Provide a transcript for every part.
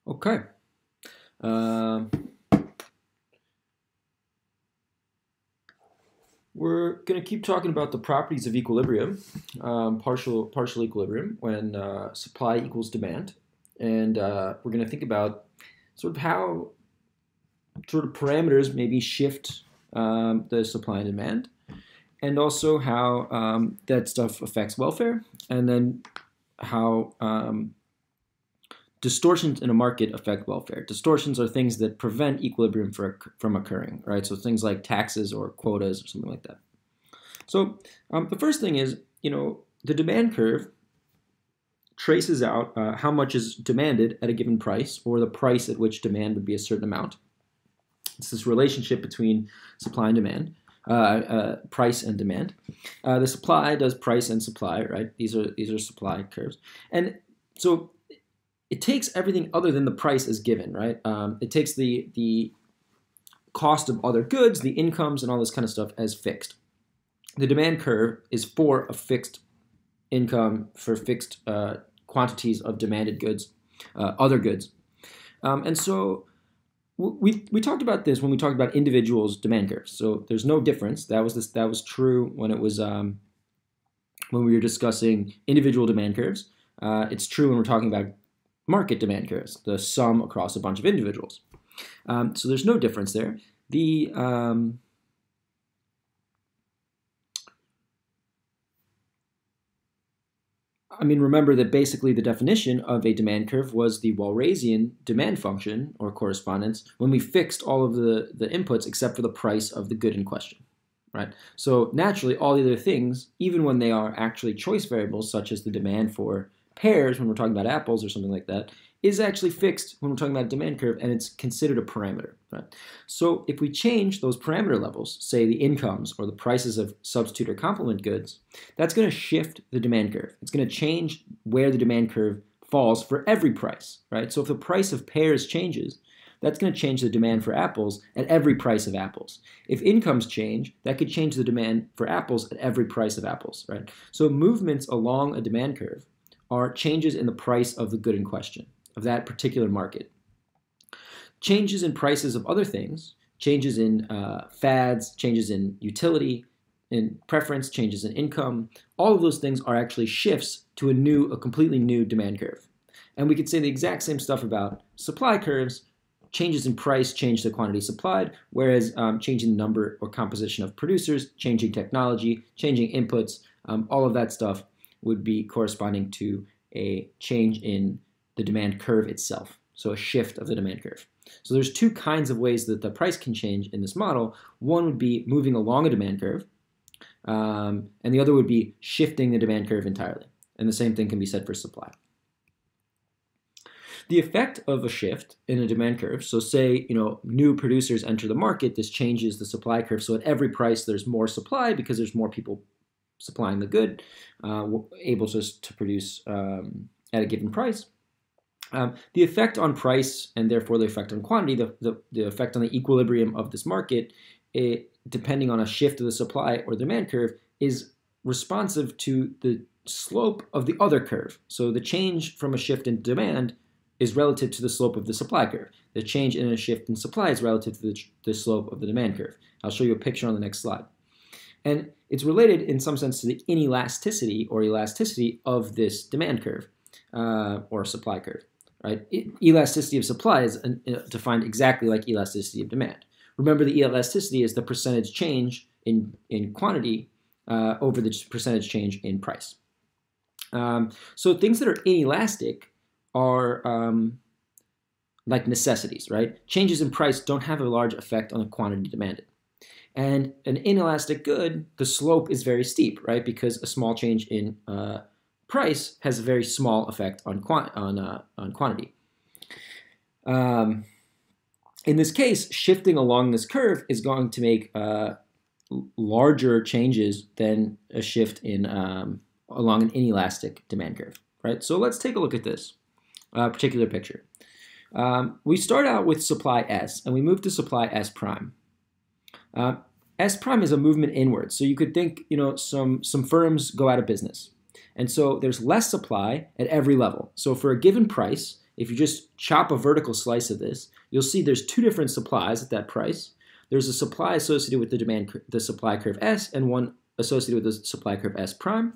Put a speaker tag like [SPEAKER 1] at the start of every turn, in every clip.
[SPEAKER 1] Okay. Uh, we're going to keep talking about the properties of equilibrium, partial equilibrium, when supply equals demand. And we're going to think about sort of how sort of parameters maybe shift the supply and demand, and also how that stuff affects welfare, and then how distortions in a market affect welfare. Distortions are things that prevent equilibrium from occurring, right? So things like taxes or quotas or something like that. So the first thing is, the demand curve traces out how much is demanded at a given price, or the price at which demand would be a certain amount. It's this relationship between supply and demand, price and demand. The supply does price and supply, right? These are supply curves, and so it takes everything other than the price as given, right? It takes the cost of other goods, the incomes, and all this kind of stuff as fixed. The demand curve is for a fixed income, for fixed quantities of demanded goods, other goods. And so we talked about this when we talked about individuals' demand curves. So there's no difference. That was true when it was when we were discussing individual demand curves. It's true when we're talking about market demand curves, the sum across a bunch of individuals. So there's no difference there. Remember that basically the definition of a demand curve was the Walrasian demand function, or correspondence, when we fixed all of the inputs except for the price of the good in question, right? So naturally, all the other things, even when they are actually choice variables, such as the demand for pears when we're talking about apples or something like that, is actually fixed when we're talking about a demand curve, and it's considered a parameter, right? So if we change those parameter levels, say the incomes or the prices of substitute or complement goods, that's going to shift the demand curve. It's going to change where the demand curve falls for every price, right? So if the price of pears changes, that's going to change the demand for apples at every price of apples. If incomes change, that could change the demand for apples at every price of apples, right? So movements along a demand curve are changes in the price of the good in question, of that particular market. Changes in prices of other things, changes in fads, changes in utility, in preference, changes in income, all of those things are actually shifts to a completely new demand curve. And we could say the exact same stuff about supply curves. Changes in price change the quantity supplied, whereas changing the number or composition of producers, changing technology, changing inputs, all of that stuff would be corresponding to a change in the demand curve itself, so a shift of the demand curve. So there's two kinds of ways that the price can change in this model. One would be moving along a demand curve, and the other would be shifting the demand curve entirely. And the same thing can be said for supply. The effect of a shift in a demand curve, so say new producers enter the market, this changes the supply curve. So at every price there's more supply because there's more people supplying the good, able to produce at a given price. The effect on price, and therefore the effect on quantity, the effect on the equilibrium of this market, depending on a shift of the supply or demand curve, is responsive to the slope of the other curve. So the change from a shift in demand is relative to the slope of the supply curve. The change in a shift in supply is relative to the slope of the demand curve. I'll show you a picture on the next slide. And it's related in some sense to the inelasticity or elasticity of this demand curve or supply curve, right? Elasticity of supply is defined exactly like elasticity of demand. Remember, the elasticity is the percentage change in quantity over the percentage change in price. So things that are inelastic are like necessities, right? Changes in price don't have a large effect on the quantity demanded. And an inelastic good, the slope is very steep, right? Because a small change in price has a very small effect on quantity. In this case, shifting along this curve is going to make larger changes than a shift in along an inelastic demand curve, right? So let's take a look at this particular picture. We start out with supply S, and we move to supply S prime. S prime is a movement inwards. So you could think, some firms go out of business. And so there's less supply at every level. So for a given price, if you just chop a vertical slice of this, you'll see there's two different supplies at that price. There's a supply associated with the supply curve S, and one associated with the supply curve S prime.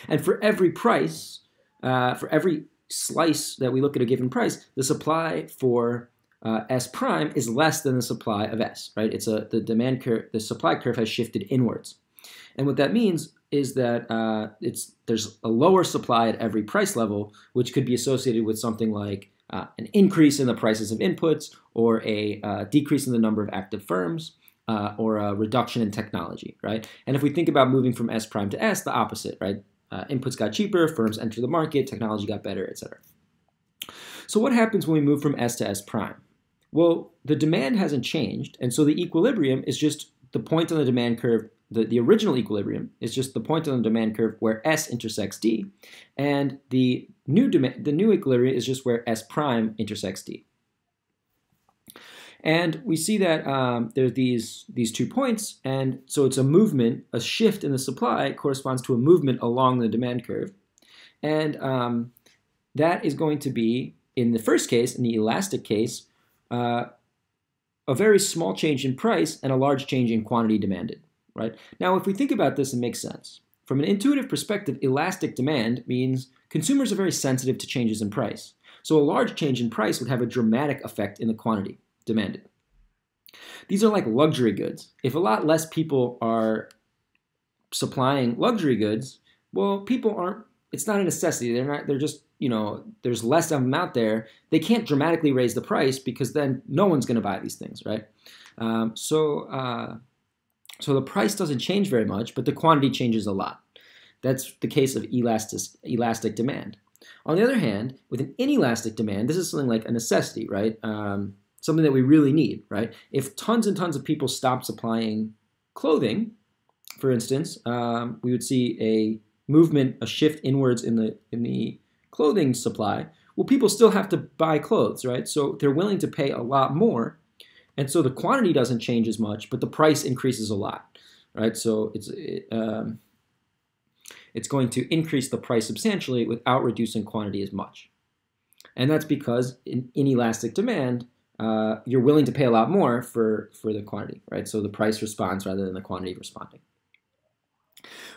[SPEAKER 1] And for every price, for every slice that we look at a given price, the supply for S prime is less than the supply of S, right? The demand curve, the supply curve has shifted inwards. And what that means is that there's a lower supply at every price level, which could be associated with something like an increase in the prices of inputs, or a decrease in the number of active firms, or a reduction in technology, right? And if we think about moving from S prime to S, the opposite, right? Inputs got cheaper, firms enter the market, technology got better, etc. So what happens when we move from S to S prime? Well, the demand hasn't changed, and so the equilibrium is just the point on the demand curve. The original equilibrium is just the point on the demand curve where S intersects D, and the new equilibrium is just where S prime intersects D. And we see that there are these 2 points, and so it's a movement, a shift in the supply corresponds to a movement along the demand curve. And that is going to be, in the first case, in the elastic case, a very small change in price and a large change in quantity demanded. Right? Now, if we think about this, it makes sense. From an intuitive perspective, elastic demand means consumers are very sensitive to changes in price. So a large change in price would have a dramatic effect in the quantity demanded. These are like luxury goods. If a lot less people are supplying luxury goods, well, people aren't, it's not a necessity. They're just, there's less of them out there. They can't dramatically raise the price because then no one's going to buy these things, right? So the price doesn't change very much, but the quantity changes a lot. That's the case of elastic demand. On the other hand, with an inelastic demand, this is something like a necessity, right? Something that we really need, right? If tons and tons of people stop supplying clothing, for instance, we would see a movement, a shift inwards in the clothing supply. Well, people still have to buy clothes, right? So they're willing to pay a lot more. And so the quantity doesn't change as much, but the price increases a lot, right? So it's going to increase the price substantially without reducing quantity as much. And that's because in inelastic demand, you're willing to pay a lot more for the quantity, right? So the price responds rather than the quantity responding.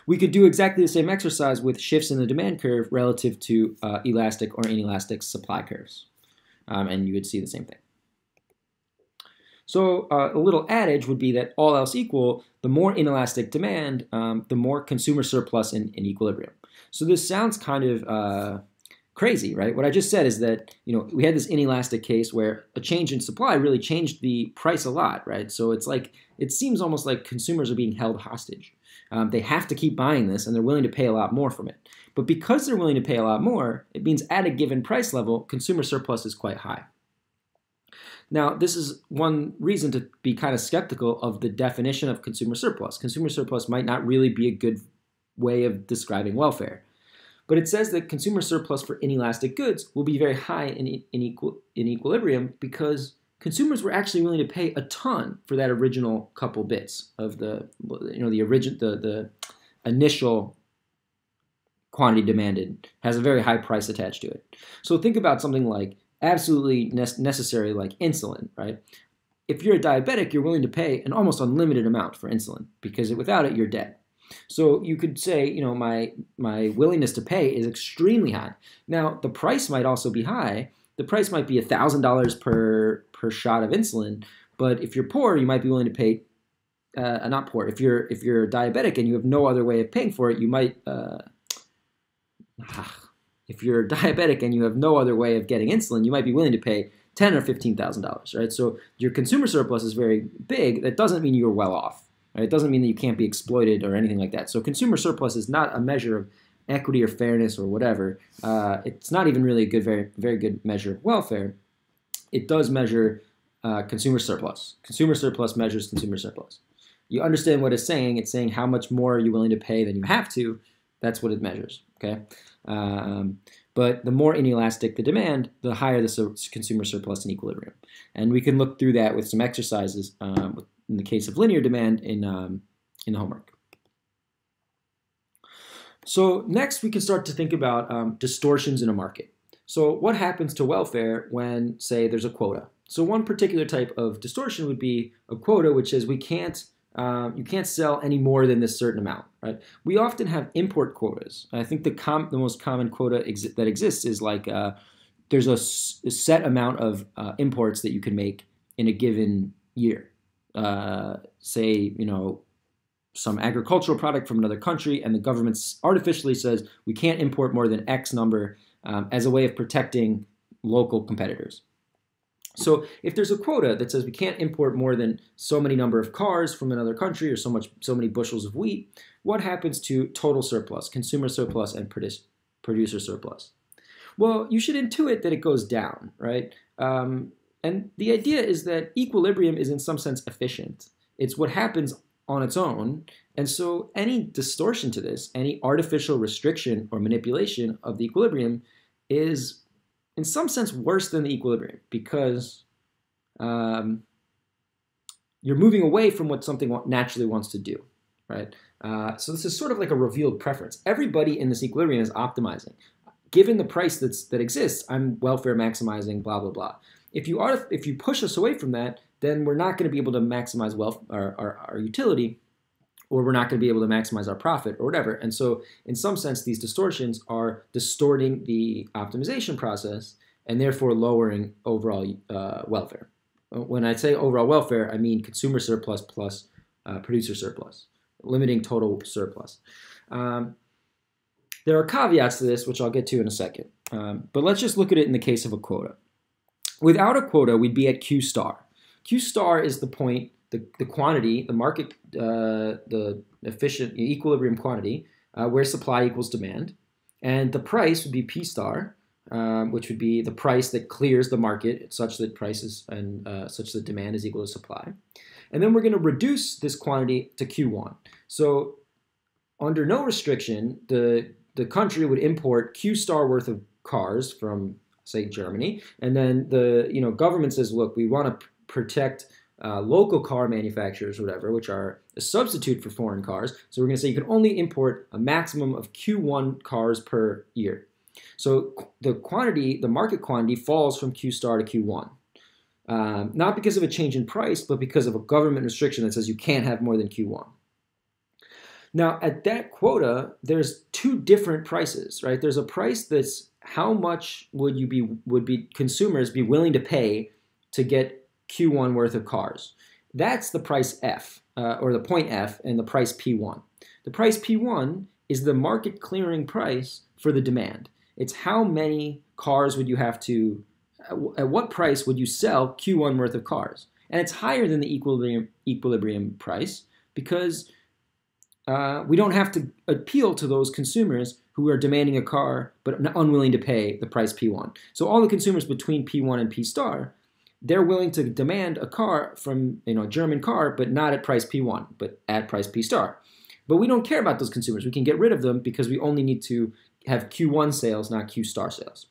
[SPEAKER 1] We could do exactly the same exercise with shifts in the demand curve relative to elastic or inelastic supply curves. And you would see the same thing. So a little adage would be that all else equal, the more inelastic demand, the more consumer surplus in equilibrium. So this sounds kind of crazy, right? What I just said is that we had this inelastic case where a change in supply really changed the price a lot, right? So it seems almost like consumers are being held hostage. They have to keep buying this, and they're willing to pay a lot more from it. But because they're willing to pay a lot more, it means at a given price level, consumer surplus is quite high. Now, this is one reason to be kind of skeptical of the definition of consumer surplus. Consumer surplus might not really be a good way of describing welfare. But it says that consumer surplus for inelastic goods will be very high in equilibrium because consumers were actually willing to pay a ton for that original couple bits of the initial quantity demanded has a very high price attached to it. So think about something like absolutely necessary like insulin, right? If you're a diabetic, you're willing to pay an almost unlimited amount for insulin because without it, you're dead. So you could say, my willingness to pay is extremely high. Now, the price might also be high. The price might be $1,000 per shot of insulin, but if you're poor, you might be willing to pay, not poor, if you're diabetic and you have no other way of paying for it, you might, if you're diabetic and you have no other way of getting insulin, you might be willing to pay $10,000 or $15,000, right? So your consumer surplus is very big. That doesn't mean you're well off, right? It doesn't mean that you can't be exploited or anything like that. So consumer surplus is not a measure of equity or fairness or whatever. It's not even really a very, very good measure of welfare. It does measure consumer surplus. Consumer surplus measures consumer surplus. You understand what it's saying. It's saying how much more are you willing to pay than you have to. That's what it measures, okay? But the more inelastic the demand, the higher the consumer surplus in equilibrium. And we can look through that with some exercises in the case of linear demand in the homework. So next we can start to think about distortions in a market. So what happens to welfare when, say, there's a quota? So one particular type of distortion would be a quota, which is you can't sell any more than this certain amount, right? We often have import quotas. I think the most common quota that exists is like there's a set amount of imports that you can make in a given year. Say, some agricultural product from another country, and the government artificially says we can't import more than X number as a way of protecting local competitors. So if there's a quota that says we can't import more than so many number of cars from another country or so many bushels of wheat, what happens to total surplus, consumer surplus, and producer surplus? Well, you should intuit that it goes down, right? And the idea is that equilibrium is in some sense efficient. It's what happens on its own. And so any distortion to this, any artificial restriction or manipulation of the equilibrium is in some sense worse than the equilibrium because you're moving away from what something naturally wants to do, right? So this is sort of like a revealed preference. Everybody in this equilibrium is optimizing. Given the price that exists, I'm welfare maximizing, blah, blah, blah. If you push us away from that, then we're not going to be able to maximize our utility, or we're not going to be able to maximize our profit or whatever. And so in some sense, these distortions are distorting the optimization process and therefore lowering overall welfare. When I say overall welfare, I mean consumer surplus plus producer surplus, limiting total surplus. There are caveats to this, which I'll get to in a second. But let's just look at it in the case of a quota. Without a quota, we'd be at Q star. Q star is the point, the quantity, the market, the efficient equilibrium quantity, where supply equals demand. And the price would be P star, which would be the price that clears the market such that prices and such that demand is equal to supply. And then we're going to reduce this quantity to Q1. So under no restriction, the country would import Q star worth of cars from, say, Germany, and then the government says, look, we want to protect local car manufacturers or whatever, which are a substitute for foreign cars. So we're going to say you can only import a maximum of Q1 cars per year. So the market quantity falls from Q star to Q1. Not because of a change in price, but because of a government restriction that says you can't have more than Q1. Now, at that quota, there's two different prices, right? There's a price that's how much would consumers be willing to pay to get Q1 worth of cars. That's the price F, or the point F, and the price P1. The price P1 is the market clearing price for the demand. It's how many cars would you have to, at what price would you sell Q1 worth of cars? And it's higher than the equilibrium price because we don't have to appeal to those consumers who are demanding a car but unwilling to pay the price P1. So all the consumers between P1 and P star, they're willing to demand a car from a German car, but not at price P1, but at price P star. But we don't care about those consumers. We can get rid of them because we only need to have Q1 sales, not Q star sales.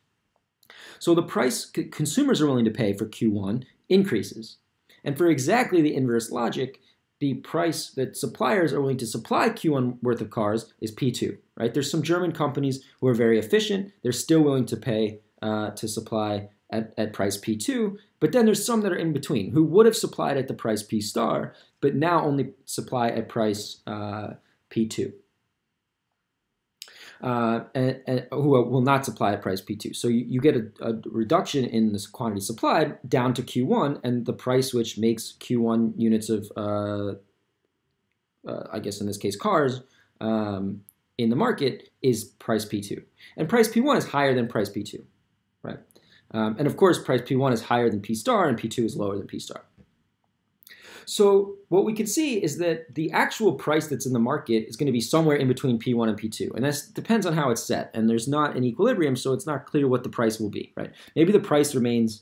[SPEAKER 1] So the price consumers are willing to pay for Q1 increases. And for exactly the inverse logic, the price that suppliers are willing to supply Q1 worth of cars is P2, right? There's some German companies who are very efficient. They're still willing to pay to supply at price P2, but then there's some that are in between who would have supplied at the price P star, but now only supply at price P2. And who will not supply at price P2. So you get a reduction in this quantity supplied down to Q1, and the price which makes Q1 units of, I guess in this case, cars in the market is price P2. And price P1 is higher than price P2, right? And of course, price P1 is higher than P star, and P2 is lower than P star. So what we can see is that the actual price that's in the market is going to be somewhere in between P1 and P2. And that depends on how it's set. And there's not an equilibrium, so it's not clear what the price will be, right? Maybe the price remains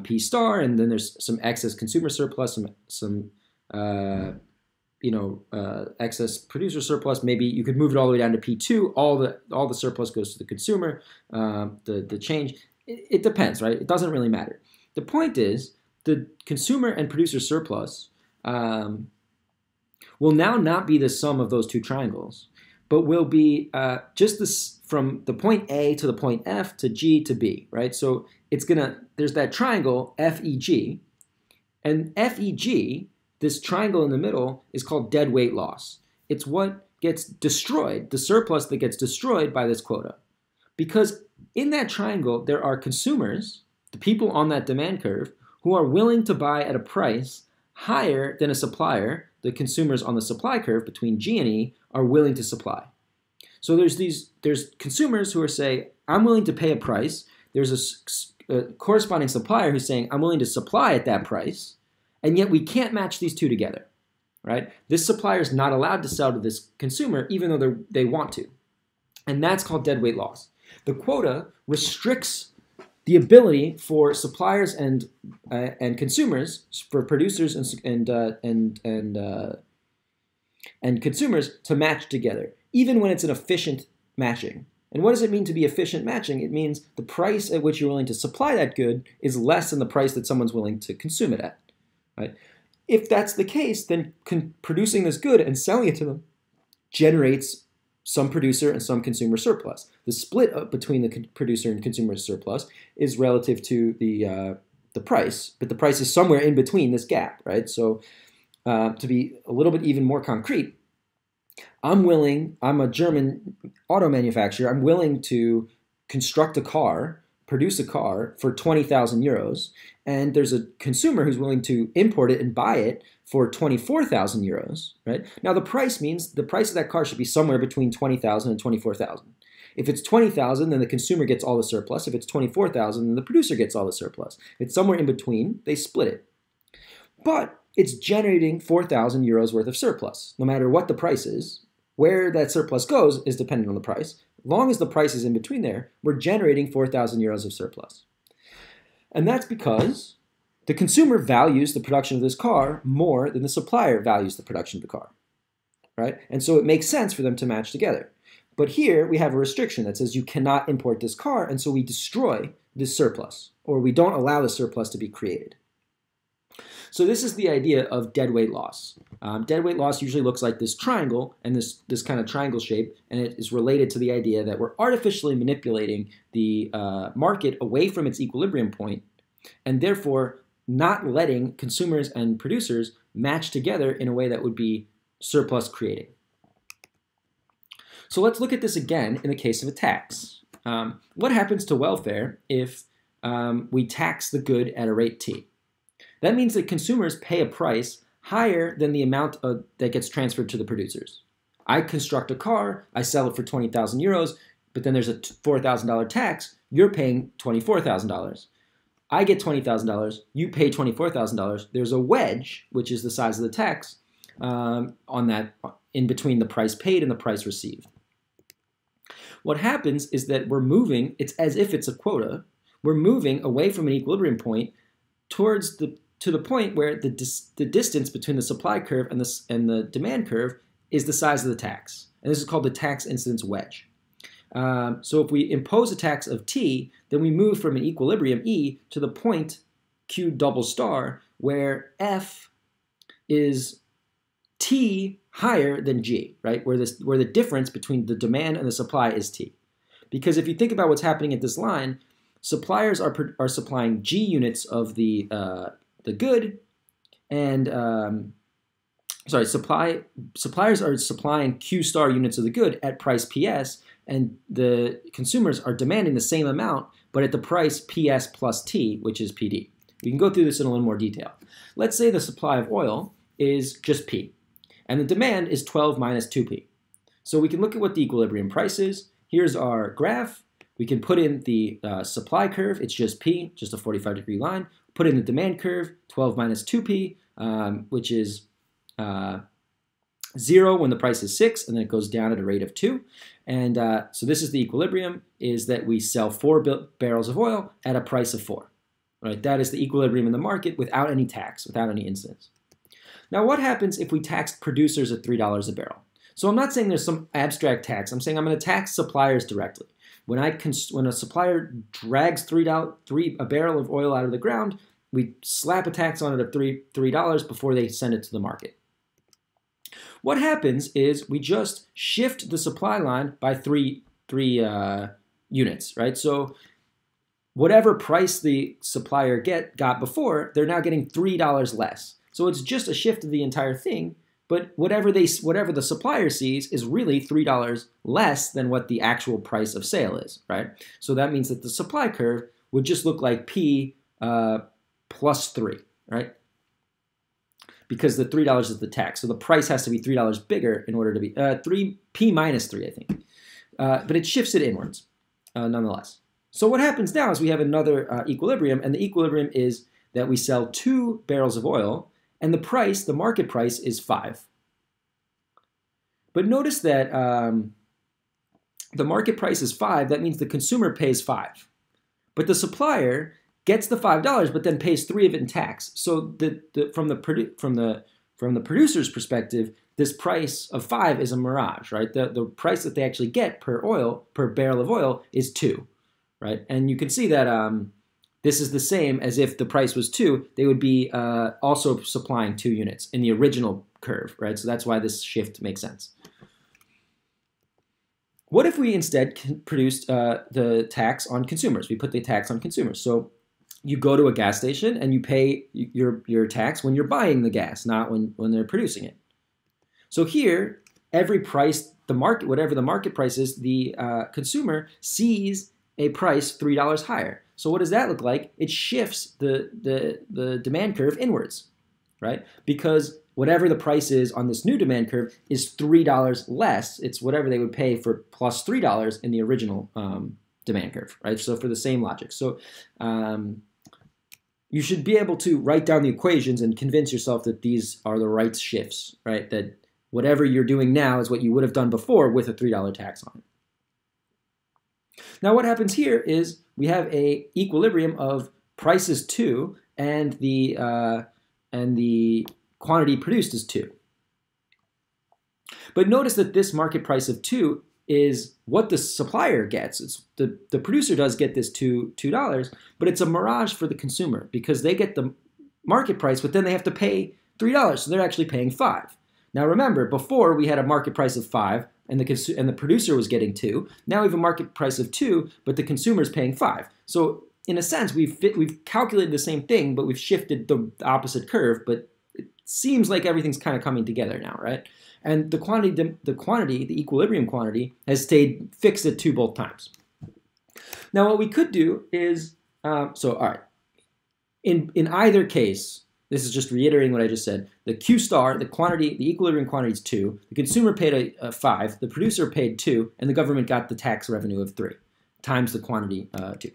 [SPEAKER 1] P star, and then there's some excess consumer surplus, some excess producer surplus. Maybe you could move it all the way down to P2. All the surplus goes to the consumer, the change. It depends, right? It doesn't really matter. The point is the consumer and producer surplus will now not be the sum of those two triangles, but will be just this from the point A to the point F to G to B, right? So there's that triangle FEG, and FEG, this triangle in the middle, is called dead weight loss. It's what gets destroyed, the surplus that gets destroyed by this quota. Because in that triangle, there are consumers, the people on that demand curve, who are willing to buy at a price higher than a supplier, the consumers on the supply curve between G and E, are willing to supply. So there's consumers who are saying, I'm willing to pay a price. There's a corresponding supplier who's saying, I'm willing to supply at that price, and yet we can't match these two together, right? This supplier is not allowed to sell to this consumer even though they want to. And that's called dead weight loss. The quota restricts the ability for suppliers and consumers, for producers and consumers to match together, even when it's an efficient matching. And what does it mean to be efficient matching? It means the price at which you're willing to supply that good is less than the price that someone's willing to consume it at, right? If that's the case, then producing this good and selling it to them generates some producer and some consumer surplus. The split between the producer and consumer surplus is relative to the price, but the price is somewhere in between this gap, right? So to be a little bit even more concrete, I'm a German auto manufacturer, I'm willing to construct a car, produce a car for 20,000 euros, and there's a consumer who's willing to import it and buy it for 24,000 euros, right? Now the price means the price of that car should be somewhere between 20,000 and 24,000. If it's 20,000, then the consumer gets all the surplus. If it's 24,000, then the producer gets all the surplus. If it's somewhere in between, they split it. But it's generating 4,000 euros worth of surplus. No matter what the price is, where that surplus goes is dependent on the price. As long as the price is in between there, we're generating 4,000 euros of surplus. And that's because the consumer values the production of this car more than the supplier values the production of the car, right? And so it makes sense for them to match together. But here we have a restriction that says you cannot import this car, and so we destroy this surplus, or we don't allow the surplus to be created. So this is the idea of dead weight loss. Dead weight loss usually looks like this triangle and this kind of triangle shape, and it is related to the idea that we're artificially manipulating the market away from its equilibrium point, and therefore not letting consumers and producers match together in a way that would be surplus creating. So let's look at this again in the case of a tax. What happens to welfare if we tax the good at a rate T? That means that consumers pay a price higher than the amount that gets transferred to the producers. I construct a car, I sell it for 20,000 euros, but then there's a $4,000 tax, you're paying $24,000. I get $20,000, you pay $24,000. There's a wedge, which is the size of the tax, on that, in between the price paid and the price received. What happens is that we're moving, it's as if it's a quota, we're moving away from an equilibrium point towards to the point where the distance between the supply curve and the demand curve is the size of the tax. And this is called the tax incidence wedge. So if we impose a tax of T, then we move from an equilibrium E to the point Q double star where F is T higher than G, right? Where the difference between the demand and the supply is T. Because if you think about what's happening at this line, suppliers are supplying G units of the good, and suppliers are supplying Q star units of the good at price PS, and the consumers are demanding the same amount, but at the price PS plus T, which is PD. We can go through this in a little more detail. Let's say the supply of oil is just P, and the demand is 12 minus 2P. So we can look at what the equilibrium price is. Here's our graph. We can put in the supply curve, it's just P, just a 45-degree line. Put in the demand curve, 12 minus 2P, which is 0 when the price is 6, and then it goes down at a rate of 2. And so this is the equilibrium, is that we sell 4 barrels of oil at a price of 4. Right? That is the equilibrium in the market without any tax, without any incidence. Now what happens if we tax producers at $3 a barrel? So I'm not saying there's some abstract tax. I'm saying I'm going to tax suppliers directly. When a supplier drags a barrel of oil out of the ground, we slap a tax on it of $3 before they send it to the market. What happens is we just shift the supply line by 3 units, right? So whatever price the supplier got before, they're now getting $3 less. So it's just a shift of the entire thing, but whatever the supplier sees is really $3 less than what the actual price of sale is, right? So that means that the supply curve would just look like P plus 3, right? Because the $3 is the tax. So the price has to be $3 bigger in order to be P minus 3, I think. But it shifts it inwards, nonetheless. So what happens now is we have another equilibrium, and the equilibrium is that we sell 2 barrels of oil, and the price, the market price, is 5. But notice that the market price is 5. That means the consumer pays 5. But the supplier gets the $5, but then pays 3 of it in tax. So from the producer's perspective, this price of 5 is a mirage, right? The price that they actually get per barrel of oil is 2. Right, and you can see that this is the same as if the price was 2. They would be also supplying 2 units in the original curve, right? So that's why this shift makes sense. What if we instead produced the tax on consumers? We put the tax on consumers. So you go to a gas station and you pay your tax when you're buying the gas, not when they're producing it. So here, every price, whatever the market price is, the consumer sees a price $3 higher. So what does that look like? It shifts the demand curve inwards, right? Because whatever the price is on this new demand curve is $3 less. It's whatever they would pay for plus $3 in the original demand curve, right? So for the same logic. So you should be able to write down the equations and convince yourself that these are the right shifts, right? That whatever you're doing now is what you would have done before with a $3 tax on it. Now what happens here is we have a equilibrium of price is 2 and the quantity produced is 2. But notice that this market price of 2 is what the supplier gets. It's the producer does get this $2, but it's a mirage for the consumer because they get the market price, but then they have to pay $3, so they're actually paying 5. Now remember, before we had a market price of 5 and the producer was getting 2. Now we have a market price of 2, but the consumer is paying 5. So in a sense, we've calculated the same thing, but we've shifted the opposite curve, but it seems like everything's kind of coming together now, right? And the equilibrium quantity has stayed fixed at 2 both times. Now what we could do is, all right, in either case, this is just reiterating what I just said. The Q star, the equilibrium quantity is 2. The consumer paid a 5. The producer paid 2, and the government got the tax revenue of 3 times the quantity 2.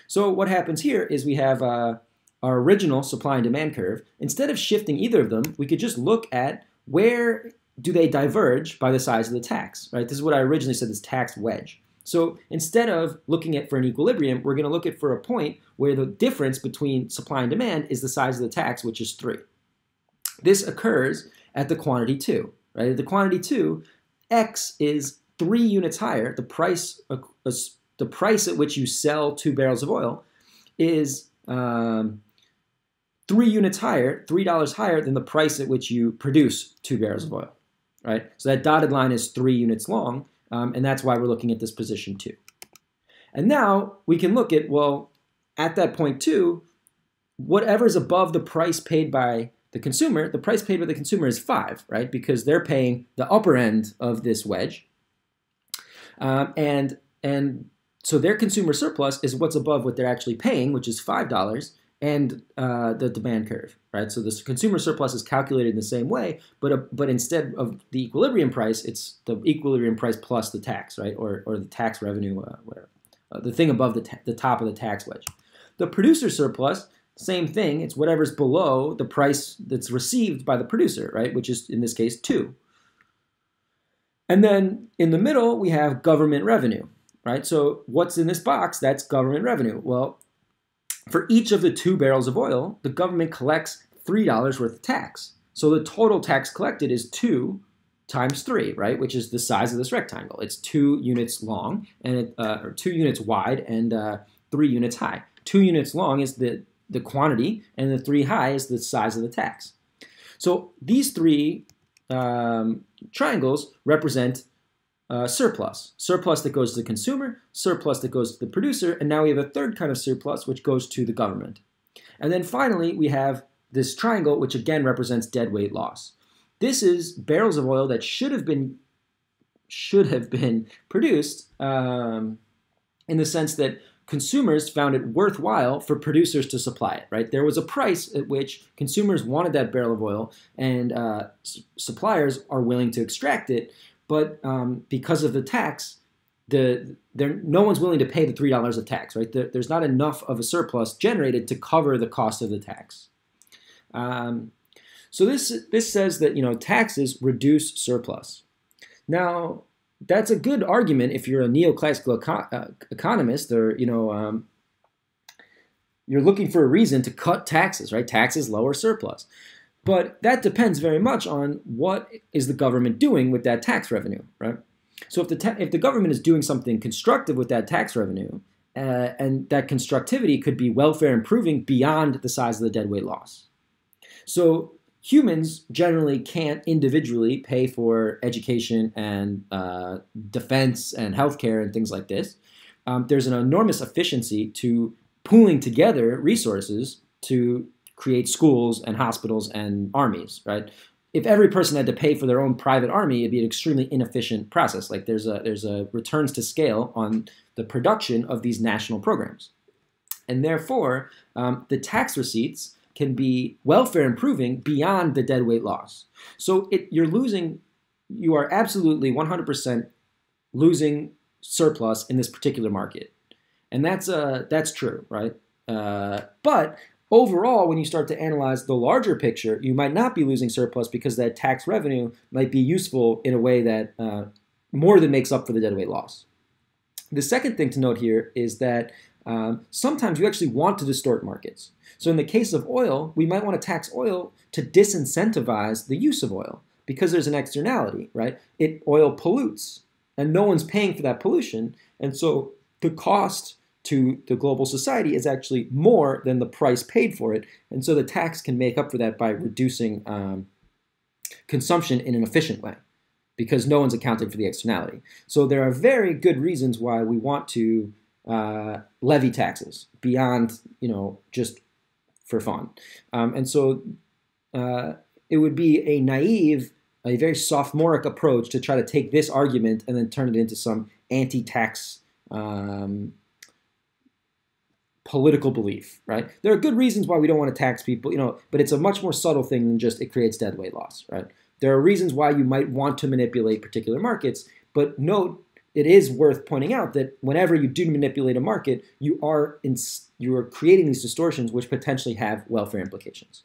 [SPEAKER 1] So what happens here is we have our original supply and demand curve. Instead of shifting either of them, we could just look at where do they diverge by the size of the tax, right? This is what I originally said, this tax wedge. So instead of looking at for an equilibrium, we're going to look at for a point where the difference between supply and demand is the size of the tax, which is 3. This occurs at the quantity 2, right? At the quantity 2, X is 3 units higher. The price at which you sell 2 barrels of oil is 3 units higher, $3 higher than the price at which you produce 2 barrels of oil, right? So that dotted line is 3 units long. And that's why we're looking at this position 2. And now we can look at, well, at that point 2, whatever's above the price paid by the consumer, the price paid by the consumer is 5, right? Because they're paying the upper end of this wedge. And so their consumer surplus is what's above what they're actually paying, which is $5, and the demand curve, right? So the consumer surplus is calculated in the same way, but instead of the equilibrium price, it's the equilibrium price plus the tax, right? Or the tax revenue, whatever. The thing above the top of the tax wedge. The producer surplus, same thing. It's whatever's below the price that's received by the producer, right? Which is, in this case, 2. And then in the middle, we have government revenue, right? So what's in this box? That's government revenue. Well, for each of the 2 barrels of oil, the government collects $3 worth of tax. So the total tax collected is 2 times 3, right? Which is the size of this rectangle. It's 2 units long, and or 2 units wide and 3 units high. 2 units long is the quantity, and the 3 high is the size of the tax. So these 3 triangles represent surplus. Surplus that goes to the consumer, surplus that goes to the producer, and now we have a third kind of surplus which goes to the government. And then finally, we have this triangle, which again represents deadweight loss. This is barrels of oil that should have been produced in the sense that consumers found it worthwhile for producers to supply it, right? There was a price at which consumers wanted that barrel of oil, and suppliers are willing to extract it, but because of the tax, no one's willing to pay the $3 of tax, right? There's not enough of a surplus generated to cover the cost of the tax. So this says that taxes reduce surplus. Now, that's a good argument if you're a neoclassical economist, or you're looking for a reason to cut taxes, right? Taxes lower surplus. But that depends very much on what is the government doing with that tax revenue, right? So if the government is doing something constructive with that tax revenue, and that constructivity could be welfare improving beyond the size of the deadweight loss. So humans generally can't individually pay for education and defense and healthcare and things like this. There's an enormous efficiency to pooling together resources to create schools and hospitals and armies, right? If every person had to pay for their own private army, it'd be an extremely inefficient process. Like there's a returns to scale on the production of these national programs. And therefore, the tax receipts can be welfare improving beyond the deadweight loss. So you are absolutely 100% losing surplus in this particular market. And that's true, right? But overall, when you start to analyze the larger picture, you might not be losing surplus because that tax revenue might be useful in a way that more than makes up for the deadweight loss. The second thing to note here is that sometimes you actually want to distort markets. So in the case of oil, we might want to tax oil to disincentivize the use of oil because there's an externality, right? Oil pollutes, and no one's paying for that pollution. And so the cost to the global society is actually more than the price paid for it. And so the tax can make up for that by reducing consumption in an efficient way because no one's accounted for the externality. So there are very good reasons why we want to levy taxes beyond, just for fun. And so it would be a naive, a very sophomoric approach to try to take this argument and then turn it into some anti-tax political belief, right? There are good reasons why we don't want to tax people, but it's a much more subtle thing than just it creates deadweight loss, right? There are reasons why you might want to manipulate particular markets, but note, it is worth pointing out that whenever you do manipulate a market, you are creating these distortions which potentially have welfare implications.